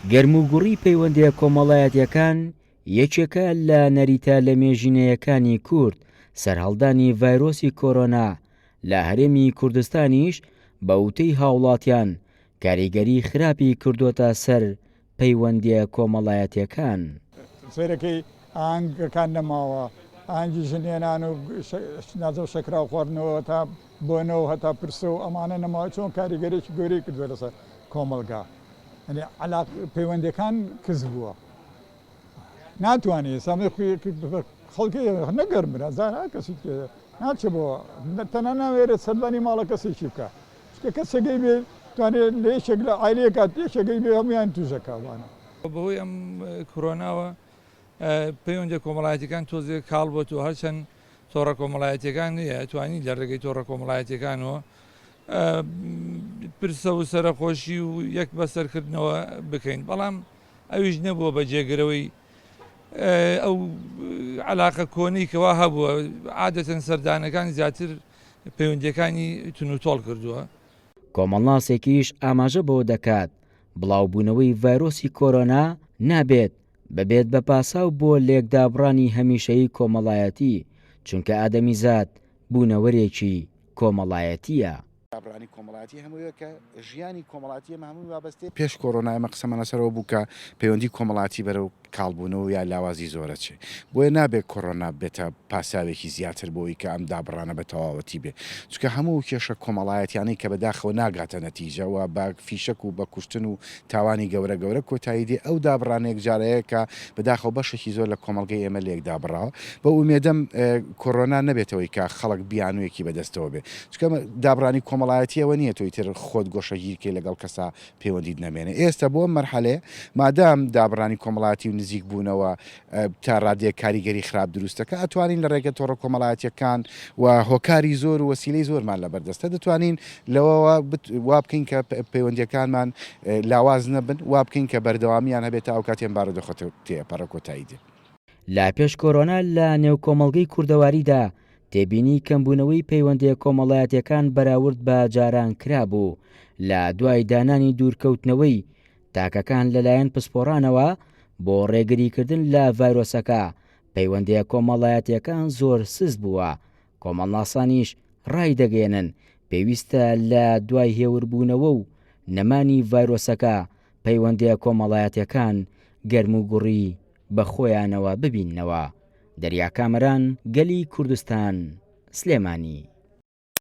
گەرموگوڕی پەیوەندیە کۆمەڵایەتیەکان یەکێکە لە نەریتە لە مێژینەیەکانی کورد سەرهەڵدانی ڤایرۆسی کۆرۆنا لە هەرێمی کوردستانیش بە وتەی هاوڵاتیان کاریگەری خراپی کردوتە سەر پەیوەندیە کۆمەڵایەتیەکان. سەرەکەی ئاهەنگەکان نەماوە، ئاهەنگی ژنێنان و نازە شەکراو خواردنەوە تا بۆنەوە هەتا پرسە و ئەمانە نەماوە، چۆن کاریگەرێکی گەورەی کردووە لەسەر کۆمەلگا. پەیوەندەکان کەس بووە ناتوانێت سامی خەڵکی نەگەرمرە زار کەسی ناچێ بۆ تەنها ناوێرێت سەردانی ماڵە کەسێکی بکە کەسێکی بێ توانێت لە یەکێک لە عایلەیەکات یەکێکی بێ هەمویان توژەکەوانە. بەهۆی ئەم کۆرۆناوە پەیوەندیە کۆمەڵایەتیەکان تۆزێک کاڵ بۆت و هەرچەند تۆڕە کۆمەڵایەتیەکان توانی لە ڕێگەی تۆڕە کۆمەڵایەتیەکانەوە پرسە و سەرخۆشی و یەک بەسەرکردنەوە بکەین، بەڵام ئەویش نەبووە بە جێگرەوەی ئەو علاقە کۆنەی کەوا هەبووە عادەتەن سەردانەکان زیاتر پەیوەندیەکانی تونوتۆڵ کردووە. کۆمەڵناسێکیش ئاماژە بۆ دەکات بڵاوبوونەوەی ڤایرۆسی کۆرۆنا نابێت بەبێت بە پاساو بۆ لێکدابڕانی هەمیشەیی کۆمەڵایەتی، چونکە ئادەمیزاد بوونەوەرێکی کۆمەڵایەتیە. دابڕانی کۆمەڵاتی هەموویە کە ژیانی کۆمەڵاتی هەمووی وابەستێ پێش کۆرۆنای ئەمە قسەمە لەسەرەوە بوو کە پەیوەندی کۆمەڵاتی بەرەو کاڵبوونەوە یا لاوازی زۆرە چێ بۆیە نابێت کۆرۆنا بێتە پاساوێکی زیاتر بۆی کە ئەم دابڕانە بە تەواوەتی بێ، چونکە هەموو کێشە کۆمەڵایەتیانەی کە بەداخەوە ناگاتە نەتیجەوە بە فیشک و بە کوشتن و تاوانی گەورە گەورە کۆتایی دێ ئەو دابڕانێک جارەیە کە بەداخەوە بەشێکی زۆر لە کۆمەڵگەی ئێمە لێک دابڕاوە بە ئومێدەم کۆرۆنا نەبێتەوەی کە خەڵک بیانوویەکی بەدەستەوە بێ، چونکە دابڕانی کۆمەڵایەتیەوە نییە تۆی تر خۆت گۆشەگیرکەی لەگەڵ کەسا پەیوەندیت نەمێنێ. ئێستا بۆ مەرحەلێ مادام دابڕانی کۆمەڵایەتی و نزیک بوونەوە تا ڕادێک کاریگەری خراپ دروستەکە ئەتوانین لە ڕێگە تۆڕە کۆمەڵایەتیەکان و هۆکاری زۆر و وەسیلەی زۆرمان لە بەردەستە دەتوانین لەوەوە وا بکەین کە پەیوەندیەکانمان لاواز نەبن، وا بکەین کە بەردەوامیان هەبێت تا ئەو کاتێن بارە دەخۆتە تێپەڕە کۆتایی دێ. لا پێش کۆرۆنا لە نێو کۆمەڵگەی کوردەواریدا تێبینی کەمبوونەوەی پەیوەندیە کۆمەڵایەتیەکان بەراورد بە جاران کرابوو لە دوای دانانی دوورکەوتنەوەی تاکەکان لەلایەن پسپۆڕانەوە بۆ ڕێگریکردن لە ڤایرۆسەکە. پەیوەندیە کۆمەڵایەتیەکان زۆر سست بووە. کۆمەڵناسانیش ڕای دەگەێنن پێویستە لە دوای هێوربوونەوە و نەمانی ڤایرۆسەکە پەیوەندیە کۆمەڵایەتیەکان گەرموگوڕی بە خۆیانەوە ببیننەوە. دەریا کامەران، گەلی کوردستان، سلێمانی.